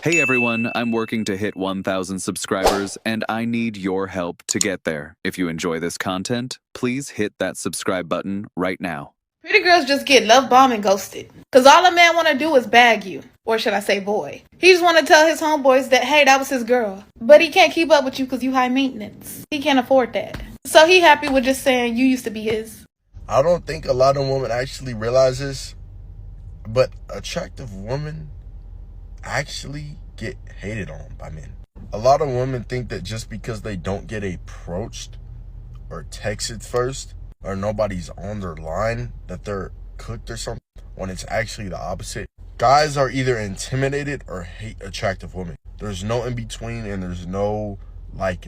Hey everyone, I'm working to hit 1,000 subscribers and I need your help to get there. If you enjoy this content, please hit that subscribe button right now. Pretty girls just get love bombed and ghosted. Cause all a man wanna do is bag you. Or should I say boy. He just wanna tell his homeboys that hey, that was his girl. But he can't keep up with you cause you high maintenance. He can't afford that. So he happy with just saying you used to be his. I don't think a lot of women actually realize this, but attractive women actually get hated on by men. A lot of women think that just because they don't get approached or texted first or nobody's on their line that they're cooked or something, when it's actually the opposite. Guys are either intimidated or hate attractive women. There's no in between and there's no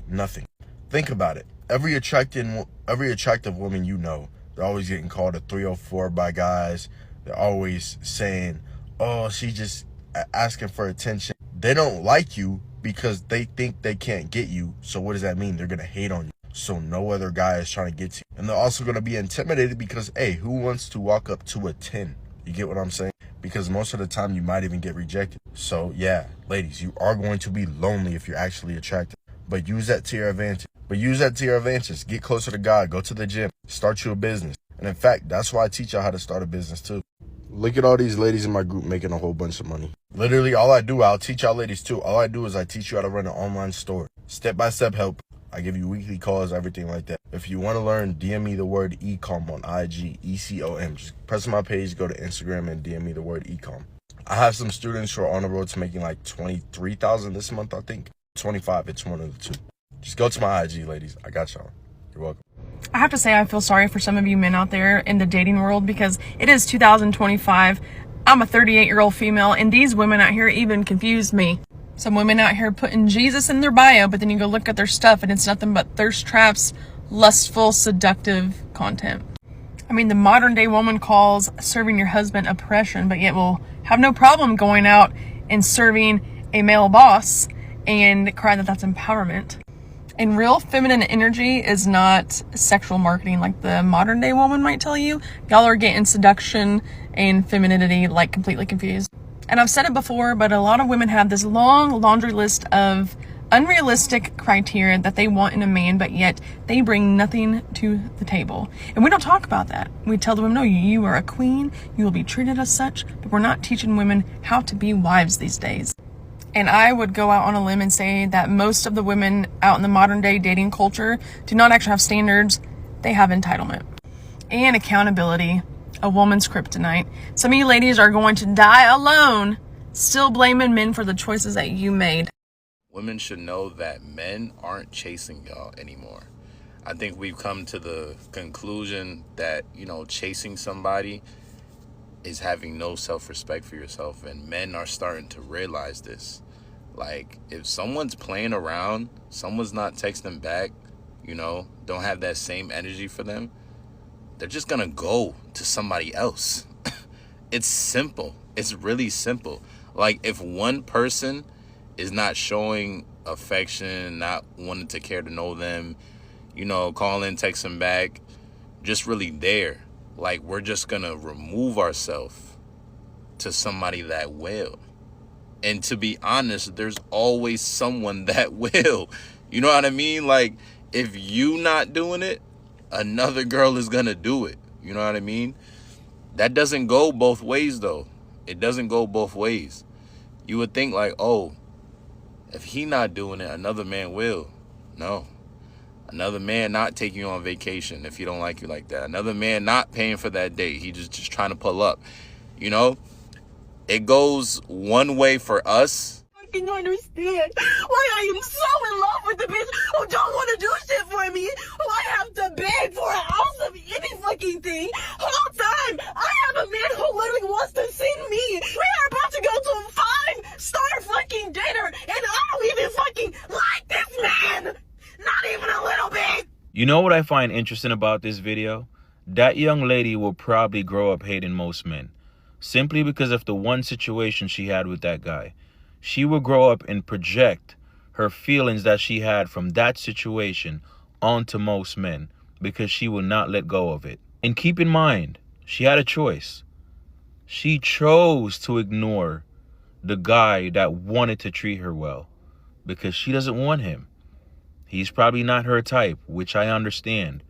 nothing. Think about it. Every attractive woman you know, they're always getting called a 304 by guys. They're always saying, oh, she just asking for attention. They don't like you because they think they can't get you. So what does that mean? They're going to hate on you. So no other guy is trying to get to you. And they're also going to be intimidated because, hey, who wants to walk up to a 10? You get what I'm saying? Because most of the time you might even get rejected. So yeah, ladies, you are going to be lonely if you're actually attractive. But use that to your advantage. Get closer to God. Go to the gym. Start you a business. And in fact, that's why I teach y'all how to start a business too. Look at all these ladies in my group making a whole bunch of money. Literally, I'll teach y'all ladies too. All I do is I teach you how to run an online store. Step-by-step help. I give you weekly calls, everything like that. If you want to learn, DM me the word ecom on IG, ECOM. Just press my page, go to Instagram, and DM me the word ecom. I have some students who are on the road to making like $23,000 this month, I think. 25, it's one of the two. Just go to my IG, ladies. I got y'all. You're welcome. I have to say I feel sorry for some of you men out there in the dating world because it is 2025. I'm a 38-year-old female, and these women out here even confuse me. Some women out here putting Jesus in their bio, but then you go look at their stuff and it's nothing but thirst traps, lustful, seductive content. I mean, the modern day woman calls serving your husband oppression, but yet will have no problem going out and serving a male boss and cry that that's empowerment. And real feminine energy is not sexual marketing like the modern day woman might tell you. Y'all are getting seduction and femininity like completely confused. And I've said it before, but a lot of women have this long laundry list of unrealistic criteria that they want in a man, but yet they bring nothing to the table. And we don't talk about that. We tell the women, no, you are a queen. You will be treated as such, but we're not teaching women how to be wives these days. And I would go out on a limb and say that most of the women out in the modern day dating culture do not actually have standards. They have entitlement and accountability, a woman's kryptonite. Some of you ladies are going to die alone, still blaming men for the choices that you made. Women should know that men aren't chasing y'all anymore. I think we've come to the conclusion that, chasing somebody is having no self-respect for yourself, and men are starting to realize this. Like, if someone's playing around, someone's not texting back, don't have that same energy for them, they're just gonna go to somebody else. It's simple. It's really simple. Like, if one person is not showing affection, not wanting to care to know them, calling, texting back, just really there, like, we're just gonna remove ourselves to somebody that will. And to be honest, there's always someone that will. You know what I mean? Like, if you not doing it, another girl is gonna do it. You know what I mean? That doesn't go both ways, though. It doesn't go both ways. You would think like, oh, if he not doing it, another man will. No. Another man not taking you on vacation if he don't like you like that. Another man not paying for that date. He just trying to pull up. It goes one way for us. I can understand why I am so in love with the bitch who don't want to do shit for me. Who I have to beg for an ounce of any fucking thing. Whole time, I have a man who literally wants to see me. We are about to go to a 5-star fucking dinner, and I don't even fucking like this man. Not even a little bit. You know what I find interesting about this video? That young lady will probably grow up hating most men, simply because of the one situation she had with that guy. She will grow up and project her feelings that she had from that situation onto most men because she will not let go of it. And keep in mind, she had a choice. She chose to ignore the guy that wanted to treat her well, because she doesn't want him. He's probably not her type, which I understand.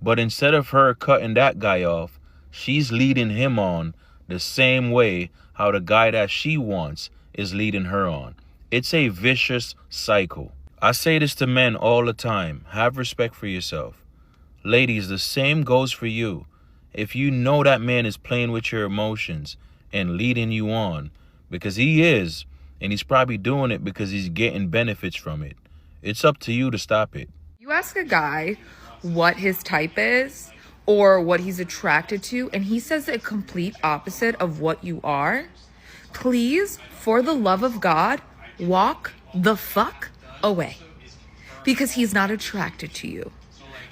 But instead of her cutting that guy off, she's leading him on the same way how the guy that she wants is leading her on. It's a vicious cycle. I say this to men all the time. Have respect for yourself. Ladies, the same goes for you. If you know that man is playing with your emotions and leading you on, because he is, and he's probably doing it because he's getting benefits from it, it's up to you to stop it. You ask a guy what his type is or what he's attracted to, and he says the complete opposite of what you are. Please, for the love of God, walk the fuck away, because he's not attracted to you.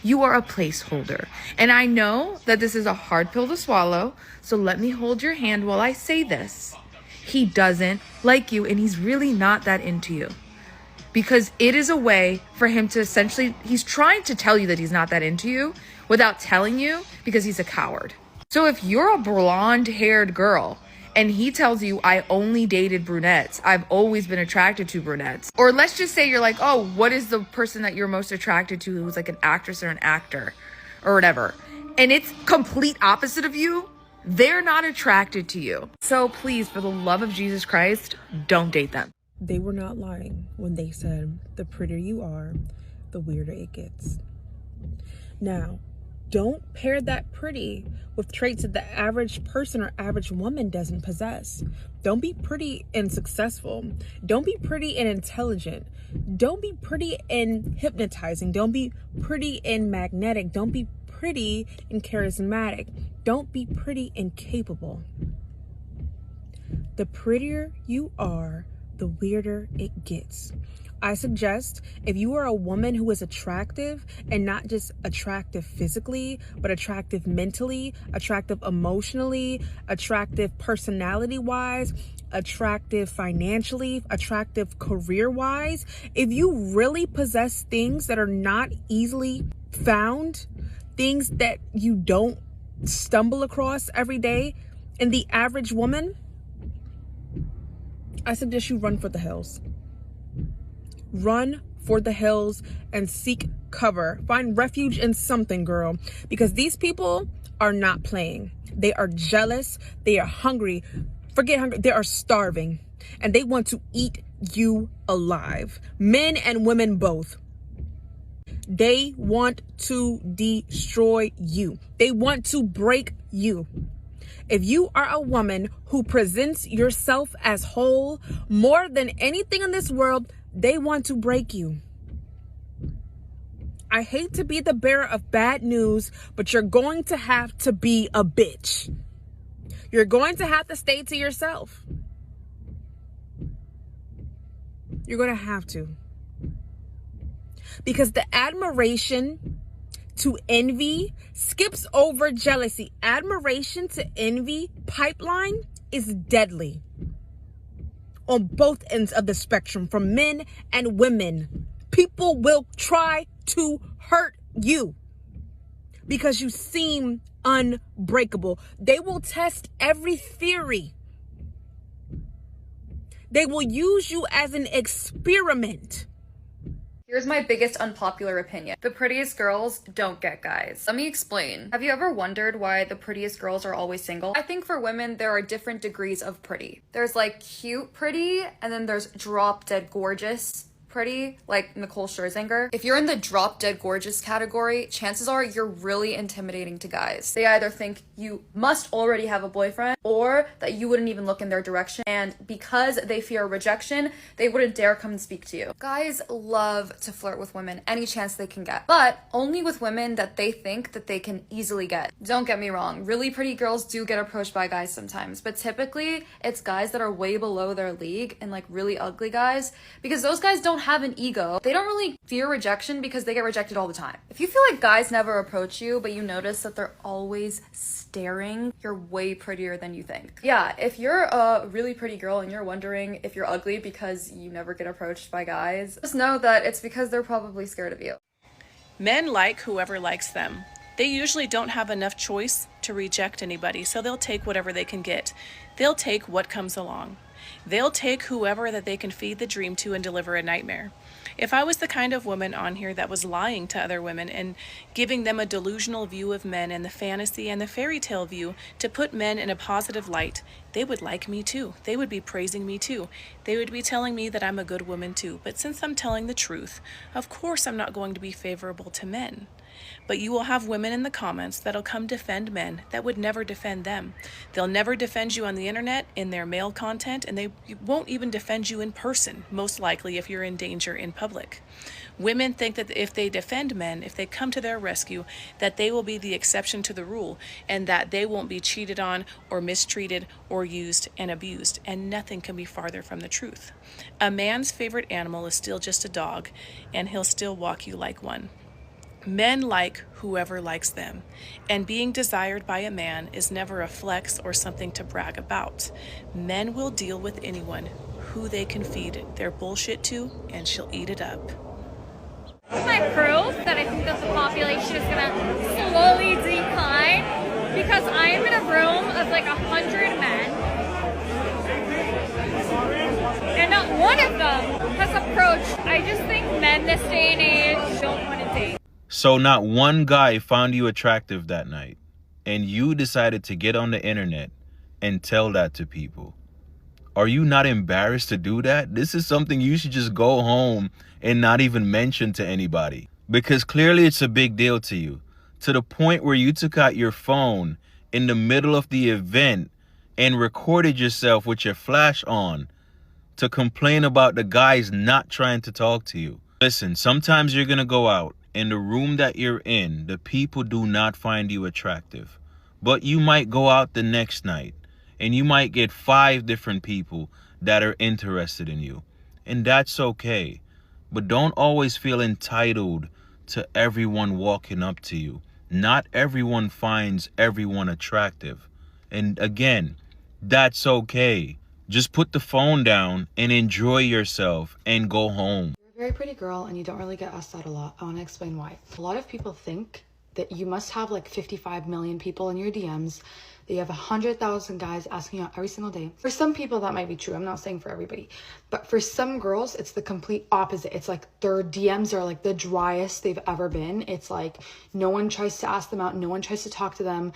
You are a placeholder. And I know that this is a hard pill to swallow, so let me hold your hand while I say this. He doesn't like you, and he's really not that into you. Because it is a way for him to essentially, he's trying to tell you that he's not that into you without telling you, because he's a coward. So if you're a blonde-haired girl and he tells you, I only dated brunettes, I've always been attracted to brunettes, or let's just say you're like, oh, what is the person that you're most attracted to who's like an actress or an actor or whatever, and it's complete opposite of you, they're not attracted to you. So please, for the love of Jesus Christ, don't date them. They were not lying when they said the prettier you are, the weirder it gets. Now, don't pair that pretty with traits that the average person or average woman doesn't possess. Don't be pretty and successful. Don't be pretty and intelligent. Don't be pretty and hypnotizing. Don't be pretty and magnetic. Don't be pretty and charismatic. Don't be pretty and capable. The prettier you are, the weirder it gets. I suggest if you are a woman who is attractive, and not just attractive physically, but attractive mentally, attractive emotionally, attractive personality-wise, attractive financially, attractive career-wise, if you really possess things that are not easily found, things that you don't stumble across every day in the average woman, I suggest you run for the hills. Run for the hills and seek cover. Find refuge in something, girl, because these people are not playing. They are jealous. They are hungry. Forget hungry. They are starving, and they want to eat you alive. Men and women both. They want to destroy you. They want to break you. If you are a woman who presents yourself as whole, more than anything in this world, they want to break you. I hate to be the bearer of bad news, but you're going to have to be a bitch. You're going to have to stay to yourself. You're going to have to. Because the admiration to envy skips over jealousy. Admiration to envy pipeline is deadly on both ends of the spectrum, from men and women. People will try to hurt you because you seem unbreakable. They will test every theory. They will use you as an experiment. Here's my biggest unpopular opinion. The prettiest girls don't get guys. Let me explain. Have you ever wondered why the prettiest girls are always single? I think for women, there are different degrees of pretty. There's like cute pretty, and then there's drop dead gorgeous pretty, like Nicole Scherzinger. If you're in the drop dead gorgeous category, chances are you're really intimidating to guys. They either think you must already have a boyfriend, or that you wouldn't even look in their direction, and because they fear rejection, they wouldn't dare come and speak to you. Guys love to flirt with women any chance they can get, but only with women that they think that they can easily get. Don't get me wrong, really pretty girls do get approached by guys sometimes, but typically it's guys that are way below their league and like really ugly guys, because those guys don't have an ego. They don't really fear rejection because they get rejected all the time. If you feel like guys never approach you, but you notice that they're always staring, you're way prettier than you think. Yeah, if you're a really pretty girl and you're wondering if you're ugly because you never get approached by guys, just know that it's because they're probably scared of you. Men like whoever likes them. They usually don't have enough choice to reject anybody, so they'll take whatever they can get. They'll take what comes along. They'll take whoever that they can feed the dream to and deliver a nightmare. If I was the kind of woman on here that was lying to other women and giving them a delusional view of men and the fantasy and the fairy tale view to put men in a positive light, they would like me too. They would be praising me too. They would be telling me that I'm a good woman too. But since I'm telling the truth, of course I'm not going to be favorable to men. But you will have women in the comments that'll come defend men that would never defend them. They'll never defend you on the internet in their male content, and they won't even defend you in person, most likely if you're in danger in public. Women think that if they defend men, if they come to their rescue, that they will be the exception to the rule and that they won't be cheated on or mistreated or used and abused, and nothing can be farther from the truth. A man's favorite animal is still just a dog, and he'll still walk you like one. Men like whoever likes them, and being desired by a man is never a flex or something to brag about. Men will deal with anyone who they can feed their bullshit to, and she'll eat it up. My proof that I think that the population is gonna slowly decline, because I am in a room of like 100 men, and not one of them has approached. I just think men this day and age don't want to date. So not one guy found you attractive that night, and you decided to get on the internet and tell that to people. Are you not embarrassed to do that? This is something you should just go home and not even mention to anybody, because clearly it's a big deal to you, to the point where you took out your phone in the middle of the event and recorded yourself with your flash on to complain about the guys not trying to talk to you. Listen, sometimes you're gonna go out. In the room that you're in, the people do not find you attractive. But you might go out the next night and you might get 5 different people that are interested in you. And that's okay. But don't always feel entitled to everyone walking up to you. Not everyone finds everyone attractive. And again, that's okay. Just put the phone down and enjoy yourself and go home. Very pretty girl, and you don't really get asked that a lot. I want to explain why. A lot of people think that you must have like 55 million people in your DMs, that you have 100,000 guys asking you out every single day. For some people that might be true. I'm not saying for everybody, but for some girls it's the complete opposite. It's like their DMs are like the driest they've ever been. It's like no one tries to ask them out, no one tries to talk to them.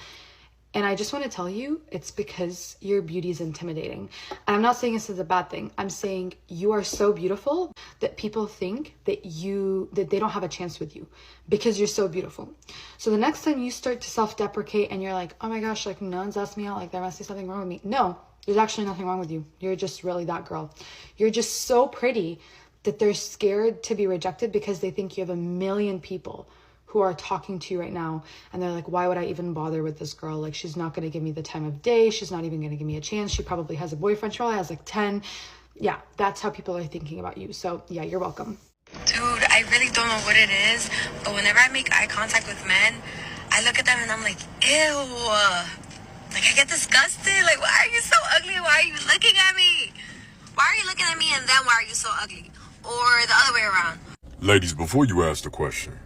And I just want to tell you, it's because your beauty is intimidating. And I'm not saying this is a bad thing. I'm saying you are so beautiful that people think that they don't have a chance with you because you're so beautiful. So the next time you start to self-deprecate and you're like, oh my gosh, like no one's asked me out, like there must be something wrong with me. No, there's actually nothing wrong with you. You're just really that girl. You're just so pretty that they're scared to be rejected because they think you have a million people who are talking to you right now, and they're like, why would I even bother with this girl? Like, she's not gonna give me the time of day, she's not even gonna give me a chance, she probably has a boyfriend, she probably has like 10. Yeah, that's how people are thinking about you. So yeah, you're welcome. Dude, I really don't know what it is, but whenever I make eye contact with men, I look at them and I'm like, ew. Like, I get disgusted. Like, why are you so ugly? Why are you looking at me? Why are you looking at me and then why are you so ugly? Or the other way around. Ladies, before you ask the question,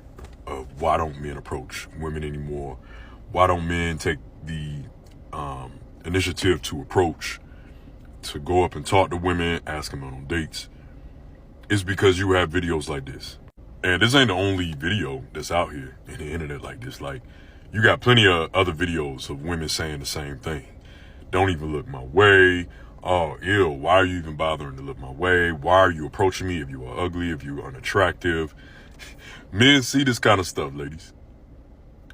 why don't men approach women anymore? Why don't men take the initiative to approach, to go up and talk to women, ask them out on dates? It's because you have videos like this. And this ain't the only video that's out here in the internet like this. Like, you got plenty of other videos of women saying the same thing. Don't even look my way. Oh, ew, why are you even bothering to look my way? Why are you approaching me if you are ugly, if you are unattractive? Men see this kind of stuff, ladies.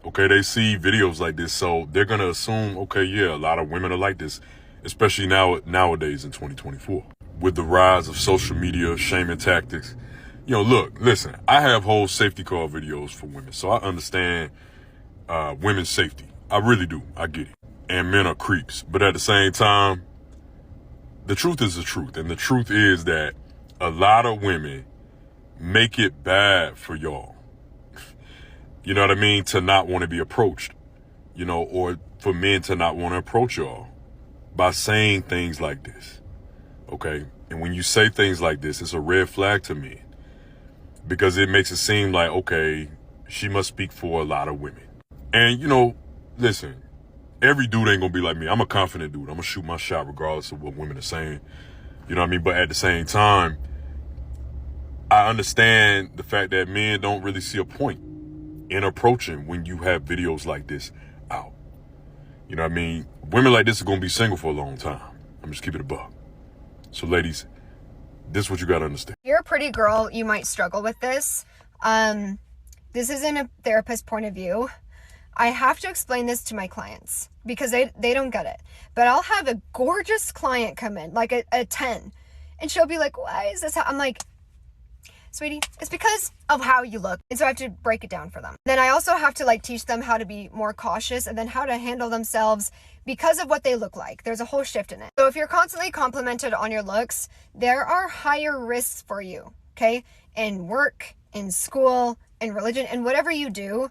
Okay, they see videos like this, so they're going to assume, okay, yeah, a lot of women are like this, especially nowadays in 2024. With the rise of social media, shaming tactics. You know, look, listen, I have whole safety car videos for women, so I understand women's safety. I really do. I get it. And men are creeps. But at the same time, the truth is the truth. And the truth is that a lot of women make it bad for y'all. You know what I mean? To not want to be approached, you know, or for men to not want to approach y'all by saying things like this. Okay. And when you say things like this, it's a red flag to me because it makes it seem like, okay, she must speak for a lot of women. And, you know, listen, every dude ain't gonna be like me. I'm a confident dude. I'm gonna shoot my shot regardless of what women are saying. You know what I mean? But at the same time, I understand the fact that men don't really see a point in approaching when you have videos like this out. You know what I mean? Women like this are going to be single for a long time. I'm just keeping it a buck. So ladies, this is what you got to understand. If you're a pretty girl, you might struggle with this. This isn't a therapist point of view. I have to explain this to my clients because they don't get it. But I'll have a gorgeous client come in, like a 10, and she'll be like, why is this? I'm like, sweetie, it's because of how you look. And so I have to break it down for them. Then I also have to like teach them how to be more cautious and then how to handle themselves because of what they look like. There's a whole shift in it. So if you're constantly complimented on your looks, there are higher risks for you, okay? In work, in school, in religion, and whatever you do,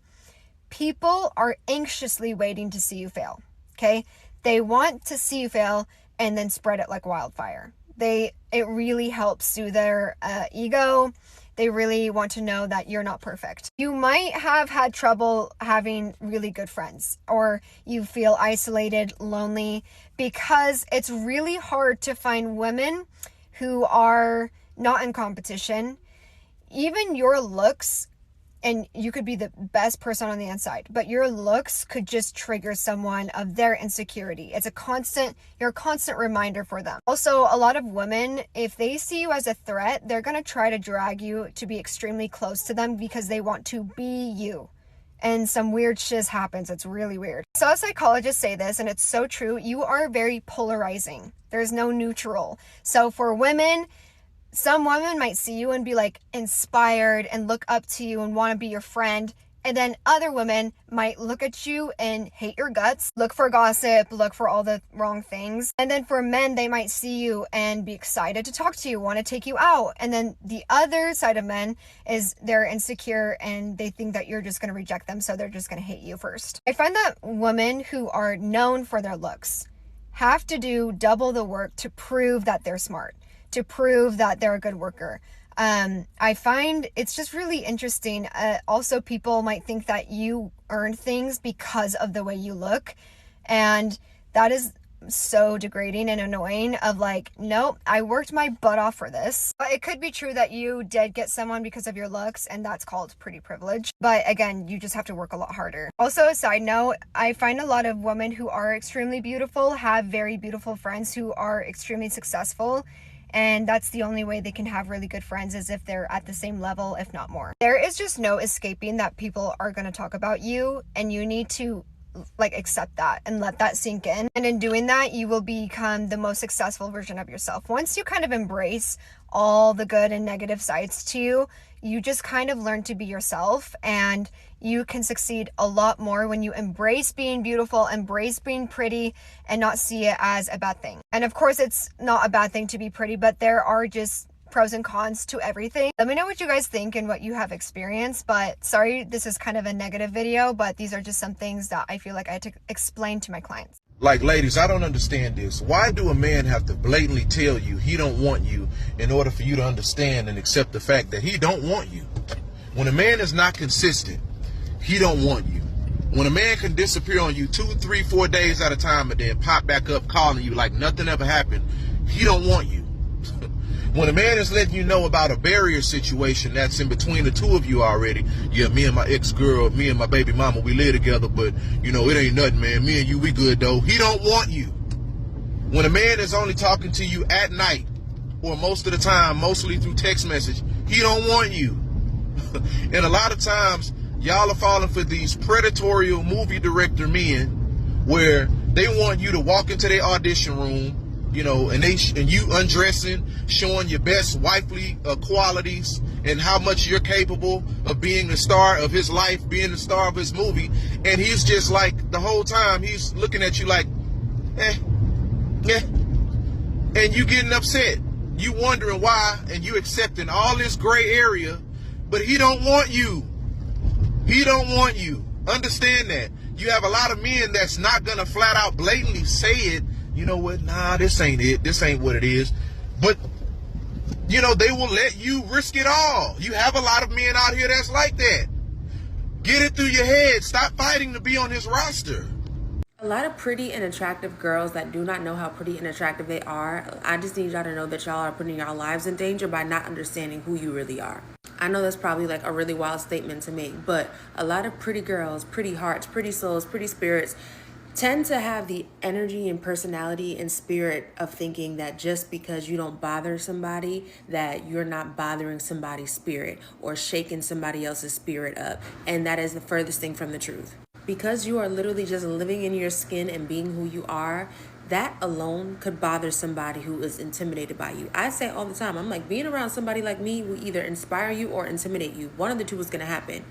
people are anxiously waiting to see you fail, okay? They want to see you fail and then spread it like wildfire. It really helps soothe their ego. They really want to know that you're not perfect. You might have had trouble having really good friends, or you feel isolated, lonely, because it's really hard to find women who are not in competition. Even your looks, and you could be the best person on the inside, but your looks could just trigger someone of their insecurity. You're a constant reminder for them. Also, a lot of women, if they see you as a threat, they're going to try to drag you to be extremely close to them because they want to be you. And some weird shiz happens. It's really weird. So psychologists say this, and it's so true. You are very polarizing. There's no neutral. So for women, some women might see you and be like inspired and look up to you and want to be your friend. And then other women might look at you and hate your guts, look for gossip, look for all the wrong things. And then for men, they might see you and be excited to talk to you, want to take you out. And then the other side of men is they're insecure and they think that you're just going to reject them. So they're just going to hate you first. I find that women who are known for their looks have to do double the work to prove that they're smart, to prove that they're a good worker. I find it's just really interesting. Also, people might think that you earn things because of the way you look. And that is so degrading and annoying of like, nope, I worked my butt off for this. But it could be true that you did get someone because of your looks, and that's called pretty privilege. But again, you just have to work a lot harder. Also, a side note, I find a lot of women who are extremely beautiful have very beautiful friends who are extremely successful. And that's the only way they can have really good friends, is if they're at the same level, if not more. There is just no escaping that people are going to talk about you, and you need to like accept that and let that sink in. And in doing that, you will become the most successful version of yourself. Once you kind of embrace all the good and negative sides to you, you just kind of learn to be yourself, and you can succeed a lot more when you embrace being beautiful, embrace being pretty, and not see it as a bad thing. And of course, it's not a bad thing to be pretty, but there are just pros and cons to everything. Let me know what you guys think and what you have experienced. But sorry, this is kind of a negative video, but these are just some things that I feel like I had to explain to my clients. Like, ladies, I don't understand this. Why do a man have to blatantly tell you he don't want you in order for you to understand and accept the fact that he don't want you? When a man is not consistent, he don't want you. When a man can disappear on you 2, 3, 4 days at a time and then pop back up calling you like nothing ever happened, he don't want you. When a man is letting you know about a barrier situation that's in between the two of you already, yeah, me and my ex-girl, me and my baby mama, we live together, but, you know, it ain't nothing, man. Me and you, we good, though. He don't want you. When a man is only talking to you at night, or most of the time, mostly through text message, he don't want you. And a lot of times, y'all are falling for these predatory movie director men where they want you to walk into their audition room, you know, and you undressing, showing your best wifely qualities and how much you're capable of being the star of his life, being the star of his movie. And he's just like, the whole time, he's looking at you like, and you getting upset. You wondering why, and you accepting all this gray area, but he don't want you. He don't want you. Understand that. You have a lot of men that's not going to flat out blatantly say it. You know what? Nah, this ain't it. This ain't what it is. But, you know, they will let you risk it all. You have a lot of men out here that's like that. Get it through your head. Stop fighting to be on his roster. A lot of pretty and attractive girls that do not know how pretty and attractive they are, I just need y'all to know that y'all are putting your lives in danger by not understanding who you really are. I know that's probably like a really wild statement to make, but a lot of pretty girls, pretty hearts, pretty souls, pretty spirits tend to have the energy and personality and spirit of thinking that just because you don't bother somebody, that you're not bothering somebody's spirit or shaking somebody else's spirit up. And that is the furthest thing from the truth. Because you are literally just living in your skin and being who you are, that alone could bother somebody who is intimidated by you. I say all the time, I'm like, being around somebody like me will either inspire you or intimidate you. One of the two is going to happen.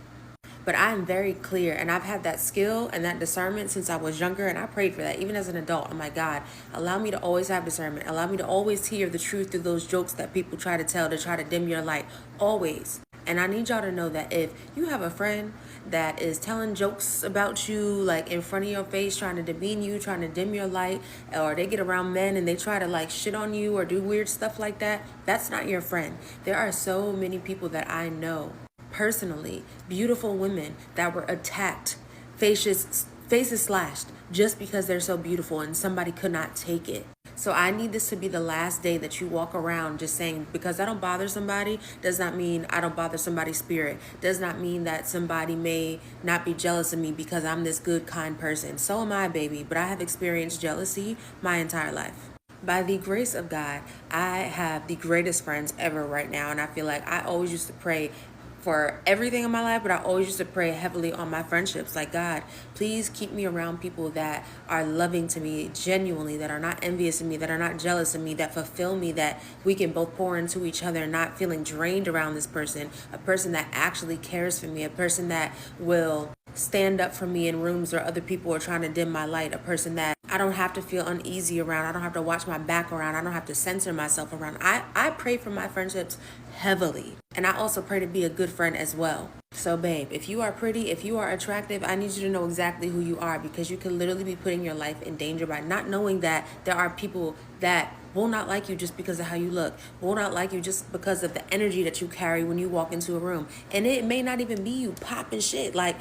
But I'm very clear, and I've had that skill and that discernment since I was younger, and I prayed for that. Even as an adult, I'm like, God, allow me to always have discernment. Allow me to always hear the truth through those jokes that people try to tell to try to dim your light. Always. And I need y'all to know that if you have a friend that is telling jokes about you, like in front of your face, trying to demean you, trying to dim your light, or they get around men and they try to like shit on you or do weird stuff like that, that's not your friend. There are so many people that I know personally, beautiful women that were attacked, faces slashed, just because they're so beautiful and somebody could not take it. So I need this to be the last day that you walk around just saying, because I don't bother somebody, does not mean I don't bother somebody's spirit. Does not mean that somebody may not be jealous of me because I'm this good, kind person. So am I, baby. But I have experienced jealousy my entire life. By the grace of God, I have the greatest friends ever right now. And I feel like I always used to pray for everything in my life, but I always used to pray heavily on my friendships. Like, God, please keep me around people that are loving to me genuinely, that are not envious of me, that are not jealous of me, that fulfill me, that we can both pour into each other, not feeling drained around this person, a person that actually cares for me, a person that will stand up for me in rooms where other people are trying to dim my light, a person that I don't have to feel uneasy around, I don't have to watch my back around, I don't have to censor myself around. I pray for my friendships heavily, and I also pray to be a good friend as well. So babe, if you are pretty, if you are attractive, I need you to know exactly who you are, because you could literally be putting your life in danger by not knowing that there are people that will not like you just because of how you look, will not like you just because of the energy that you carry when you walk into a room. And it may not even be you popping shit. Like,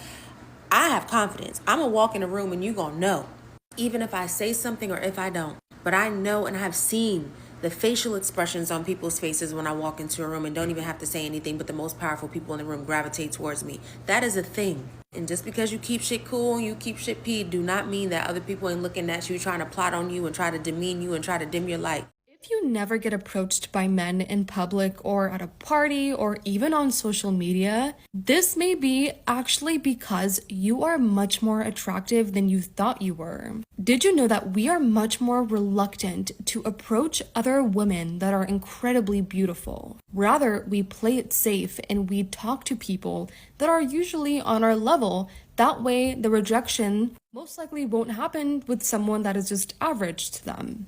I have confidence. I'm gonna walk in a room and you gonna know, even if I say something or if I don't. But I know and I have seen the facial expressions on people's faces when I walk into a room and don't even have to say anything, but the most powerful people in the room gravitate towards me. That is a thing. And just because you keep shit cool and you keep shit peed, do not mean that other people ain't looking at you, trying to plot on you and try to demean you and try to dim your light. If you never get approached by men in public or at a party or even on social media, this may be actually because you are much more attractive than you thought you were. Did you know that we are much more reluctant to approach other women that are incredibly beautiful? Rather, we play it safe and we talk to people that are usually on our level. That way, the rejection most likely won't happen with someone that is just average to them.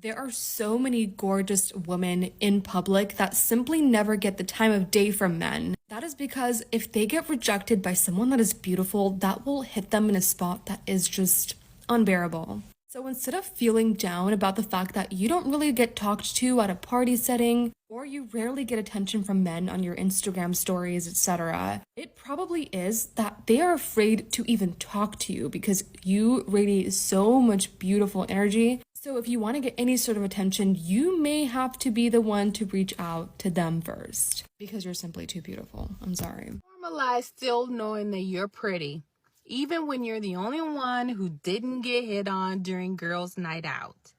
There are so many gorgeous women in public that simply never get the time of day from men. That is because if they get rejected by someone that is beautiful, that will hit them in a spot that is just unbearable. So instead of feeling down about the fact that you don't really get talked to at a party setting, or you rarely get attention from men on your Instagram stories, etc., it probably is that they are afraid to even talk to you because you radiate so much beautiful energy. So if you want to get any sort of attention, you may have to be the one to reach out to them first because you're simply too beautiful. I'm sorry. Normalize still knowing that you're pretty, even when you're the only one who didn't get hit on during girls' night out.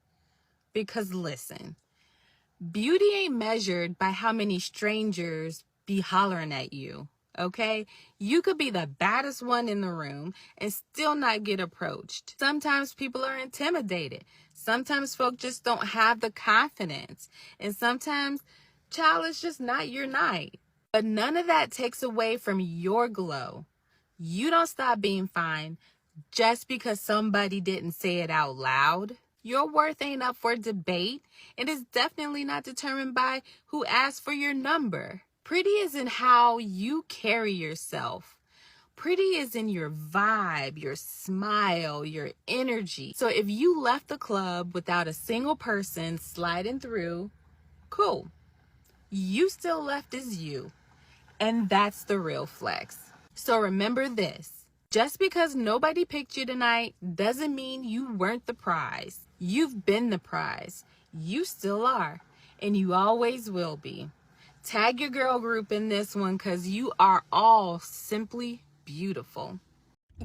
Because listen, beauty ain't measured by how many strangers be hollering at you. Okay, you could be the baddest one in the room and still not get approached. Sometimes people are intimidated. Sometimes folk just don't have the confidence. And sometimes, child, it's just not your night. But none of that takes away from your glow. You don't stop being fine just because somebody didn't say it out loud. Your worth ain't up for debate, and it's definitely not determined by who asked for your number. Pretty isn't how you carry yourself. Pretty is in your vibe, your smile, your energy. So if you left the club without a single person sliding through, cool. You still left as you. And that's the real flex. So remember this. Just because nobody picked you tonight doesn't mean you weren't the prize. You've been the prize. You still are. And you always will be. Tag your girl group in this one because you are all simply beautiful.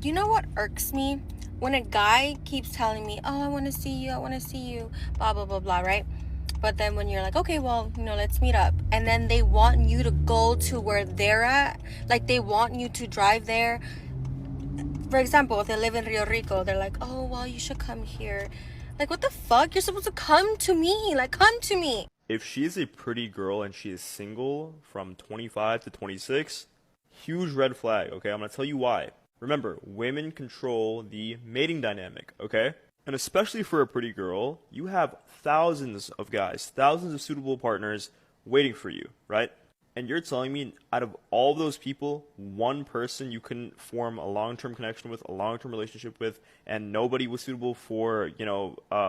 You know what irks me? When a guy keeps telling me, oh, I want to see you, blah, blah, blah, blah, right? But then when you're like, okay, well, let's meet up. And then they want you to go to where they're at. Like, they want you to drive there. For example, if they live in Rio Rico, they're like, oh, well, you should come here. Like, what the fuck? You're supposed to come to me. Like, come to me. If she is a pretty girl and she is single from 25 to 26, huge red flag, okay? I'm going to tell you why. Remember, women control the mating dynamic, okay? And especially for a pretty girl, you have thousands of guys, thousands of suitable partners waiting for you, right? And you're telling me out of all those people, one person you couldn't form a long-term connection with, a long-term relationship with, and nobody was suitable for,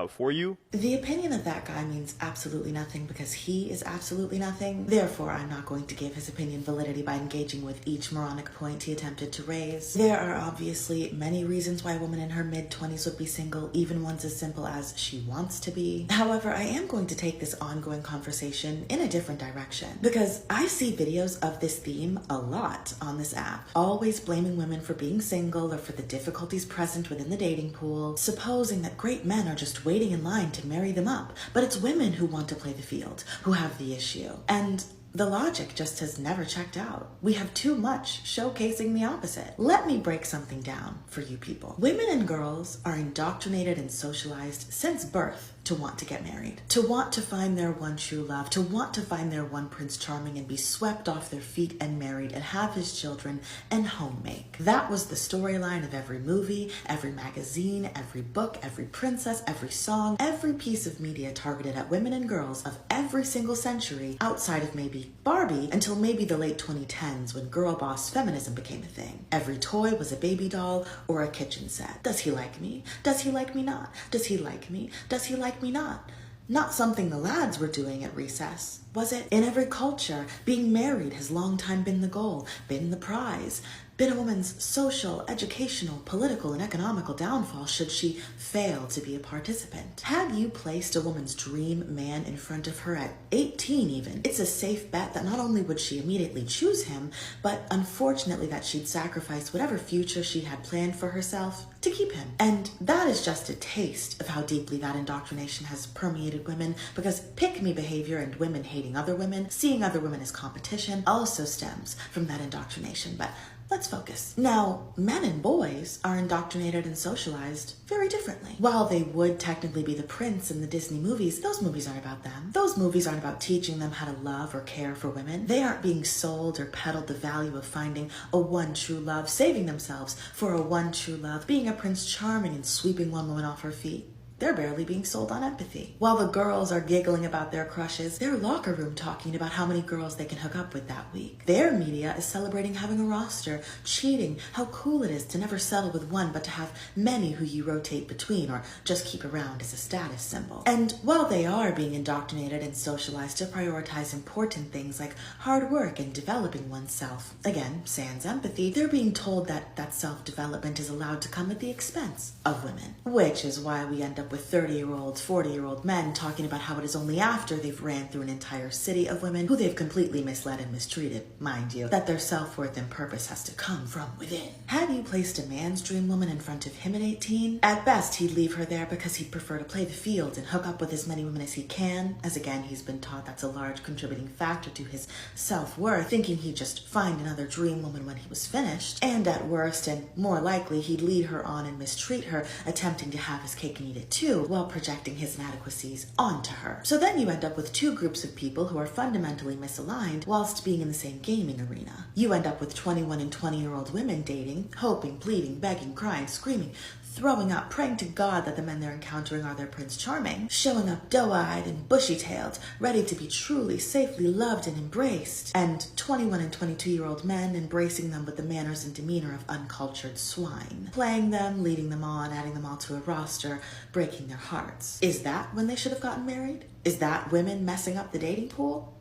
for you? The opinion of that guy means absolutely nothing because he is absolutely nothing. Therefore, I'm not going to give his opinion validity by engaging with each moronic point he attempted to raise. There are obviously many reasons why a woman in her mid-20s would be single, even ones as simple as she wants to be. However, I am going to take this ongoing conversation in a different direction because I see videos of this theme a lot on this app, always blaming women for being single or for the difficulties present within the dating pool, supposing that great men are just waiting in line to marry them up, but it's women who want to play the field, who have the issue. And the logic just has never checked out. We have too much showcasing the opposite. Let me break something down for you people. Women and girls are indoctrinated and socialized since birth to want to get married, to want to find their one true love, to want to find their one Prince Charming and be swept off their feet and married and have his children and homemake. That was the storyline of every movie, every magazine, every book, every princess, every song, every piece of media targeted at women and girls of every single century outside of maybe Barbie until maybe the late 2010s when girl boss feminism became a thing. Every toy was a baby doll or a kitchen set. Does he like me? Does he like me not? Does he like me? Does he like me not? Not something the lads were doing at recess, was it? In every culture, being married has long time been the goal, been the prize, been a woman's social, educational, political, and economical downfall should she fail to be a participant. Had you placed a woman's dream man in front of her at 18 even, it's a safe bet that not only would she immediately choose him, but unfortunately that she'd sacrifice whatever future she had planned for herself to keep him. And that is just a taste of how deeply that indoctrination has permeated women, because pick-me behavior and women hating other women, seeing other women as competition, also stems from that indoctrination. But let's focus. Now, men and boys are indoctrinated and socialized very differently. While they would technically be the prince in the Disney movies, those movies aren't about them. Those movies aren't about teaching them how to love or care for women. They aren't being sold or peddled the value of finding a one true love, saving themselves for a one true love, being a Prince Charming and sweeping one woman off her feet. They're barely being sold on empathy. While the girls are giggling about their crushes, their locker room talking about how many girls they can hook up with that week. Their media is celebrating having a roster, cheating, how cool it is to never settle with one but to have many who you rotate between or just keep around as a status symbol. And while they are being indoctrinated and socialized to prioritize important things like hard work and developing oneself, again, sans empathy, they're being told that that self-development is allowed to come at the expense of women, which is why we end up with 30-year-olds, 40-year-old men talking about how it is only after they've ran through an entire city of women who they've completely misled and mistreated, mind you, that their self-worth and purpose has to come from within. Had you placed a man's dream woman in front of him at 18, at best he'd leave her there because he'd prefer to play the field and hook up with as many women as he can, as again he's been taught that's a large contributing factor to his self-worth, thinking he'd just find another dream woman when he was finished, and at worst and more likely he'd lead her on and mistreat her, attempting to have his cake and eat it too, while projecting his inadequacies onto her. So then you end up with two groups of people who are fundamentally misaligned whilst being in the same gaming arena. You end up with 21 and 20-year-old women dating, hoping, pleading, begging, crying, screaming, throwing up, praying to God that the men they're encountering are their Prince Charming, showing up doe-eyed and bushy-tailed, ready to be truly, safely loved and embraced, and 21 and 22-year-old men embracing them with the manners and demeanor of uncultured swine, playing them, leading them on, adding them all to a roster, breaking their hearts. Is that when they should have gotten married? Is that women messing up the dating pool?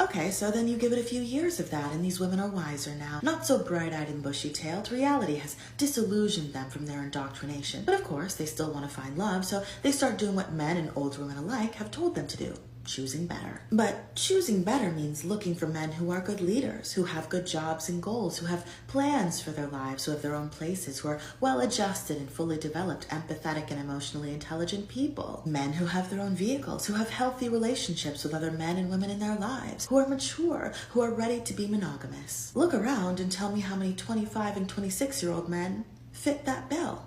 Okay, so then you give it a few years of that and these women are wiser now. Not so bright-eyed and bushy-tailed. Reality has disillusioned them from their indoctrination. But of course, they still want to find love, so they start doing what men and older women alike have told them to do. Choosing better. But choosing better means looking for men who are good leaders, who have good jobs and goals, who have plans for their lives, who have their own places, who are well-adjusted and fully developed, empathetic and emotionally intelligent people. Men who have their own vehicles, who have healthy relationships with other men and women in their lives, who are mature, who are ready to be monogamous. Look around and tell me how many 25 and 26-year-old men fit that bill.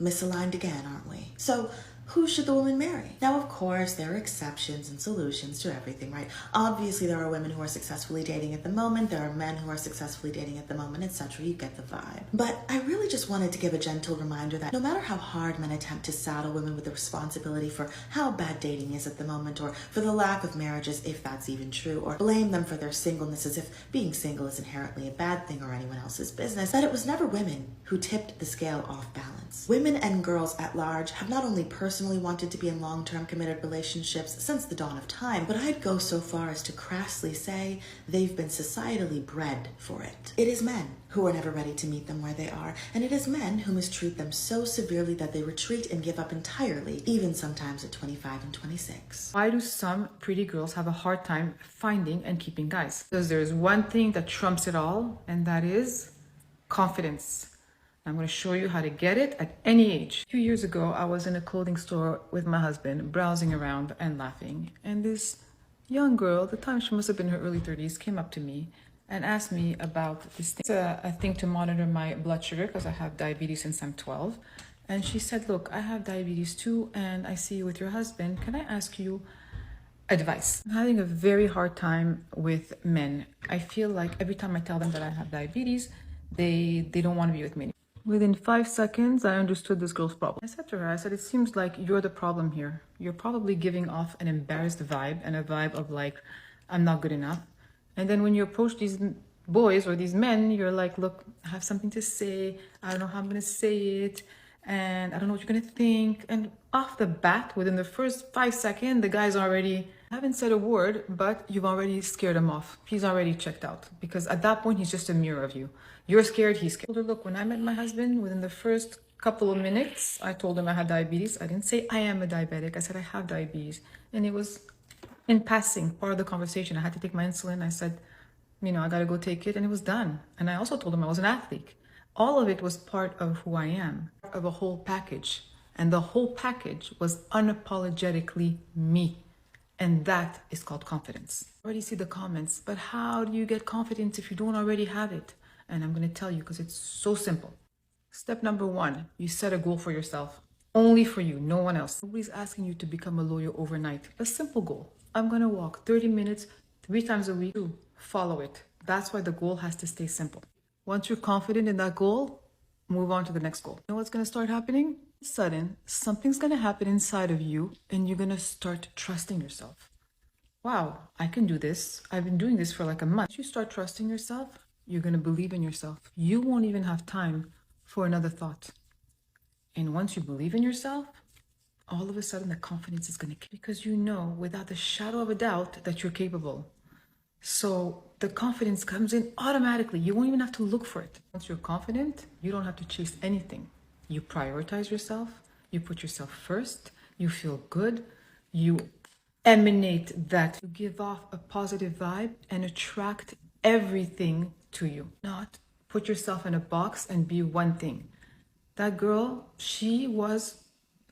Misaligned again, aren't we? So, who should the woman marry? Now, of course, there are exceptions and solutions to everything, right? Obviously, there are women who are successfully dating at the moment, there are men who are successfully dating at the moment, etc. You get the vibe. But I really just wanted to give a gentle reminder that no matter how hard men attempt to saddle women with the responsibility for how bad dating is at the moment, or for the lack of marriages, if that's even true, or blame them for their singleness as if being single is inherently a bad thing or anyone else's business, that it was never women who tipped the scale off balance. Women and girls at large have not only personally wanted to be in long-term committed relationships since the dawn of time, but I'd go so far as to crassly say they've been societally bred for it. It is men who are never ready to meet them where they are, and it is men who mistreat them so severely that they retreat and give up entirely, even sometimes at 25 and 26. Why do some pretty girls have a hard time finding and keeping guys? Because there's one thing that trumps it all, and that is confidence. I'm going to show you how to get it at any age. A few years ago, I was in a clothing store with my husband, browsing around and laughing. And this young girl, at the time she must have been in her early 30s, came up to me and asked me about this thing. It's a thing to monitor my blood sugar because I have diabetes since I'm 12. And she said, look, I have diabetes too, and I see you with your husband. Can I ask you advice? I'm having a very hard time with men. I feel like every time I tell them that I have diabetes, they don't want to be with me. Within 5 seconds, I understood this girl's problem. I said to her, I said, it seems like you're the problem here. You're probably giving off an embarrassed vibe and a vibe of like, I'm not good enough. And then when you approach these boys or these men, you're like, look, I have something to say. I don't know how I'm going to say it. And I don't know what you're going to think. And off the bat, within the first 5 seconds, the guy's already, haven't said a word, but you've already scared him off. He's already checked out because at that point, he's just a mirror of you. You're scared, he's scared. Look, when I met my husband, within the first couple of minutes, I told him I had diabetes. I didn't say I am a diabetic. I said I have diabetes. And it was in passing, part of the conversation. I had to take my insulin. I said, you know, I got to go take it. And it was done. And I also told him I was an athlete. All of it was part of who I am, part of a whole package. And the whole package was unapologetically me. And that is called confidence. I already see the comments, but how do you get confidence if you don't already have it? And I'm going to tell you because it's so simple. Step number 1, you set a goal for yourself. Only for you, no one else. Nobody's asking you to become a lawyer overnight. A simple goal. I'm going to walk 30 minutes, 3 times a week. Follow it. That's why the goal has to stay simple. Once you're confident in that goal, move on to the next goal. You know what's going to start happening? Sudden, something's going to happen inside of you and you're going to start trusting yourself. Wow, I can do this. I've been doing this for like a month. You start trusting yourself, you're going to believe in yourself. You won't even have time for another thought. And once you believe in yourself, all of a sudden the confidence is going to kick because you know without the shadow of a doubt that you're capable. So the confidence comes in automatically. You won't even have to look for it. Once you're confident, you don't have to chase anything. You prioritize yourself. You put yourself first. You feel good. You emanate that. You give off a positive vibe and attract everything to you. Not put yourself in a box and be one thing. That girl, she was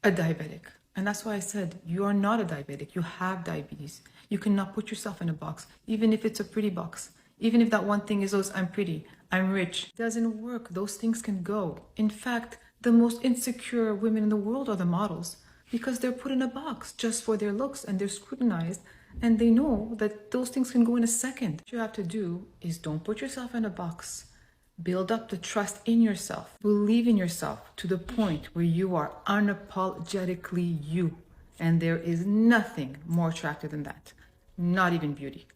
a diabetic. And that's why I said, you are not a diabetic. You have diabetes. You cannot put yourself in a box, even if it's a pretty box. Even if that one thing is, oh, I'm pretty, I'm rich. It doesn't work. Those things can go. In fact, the most insecure women in the world are the models because they're put in a box just for their looks and they're scrutinized and they know that those things can go in a second. What you have to do is don't put yourself in a box. Build up the trust in yourself. Believe in yourself to the point where you are unapologetically you. And there is nothing more attractive than that. Not even beauty.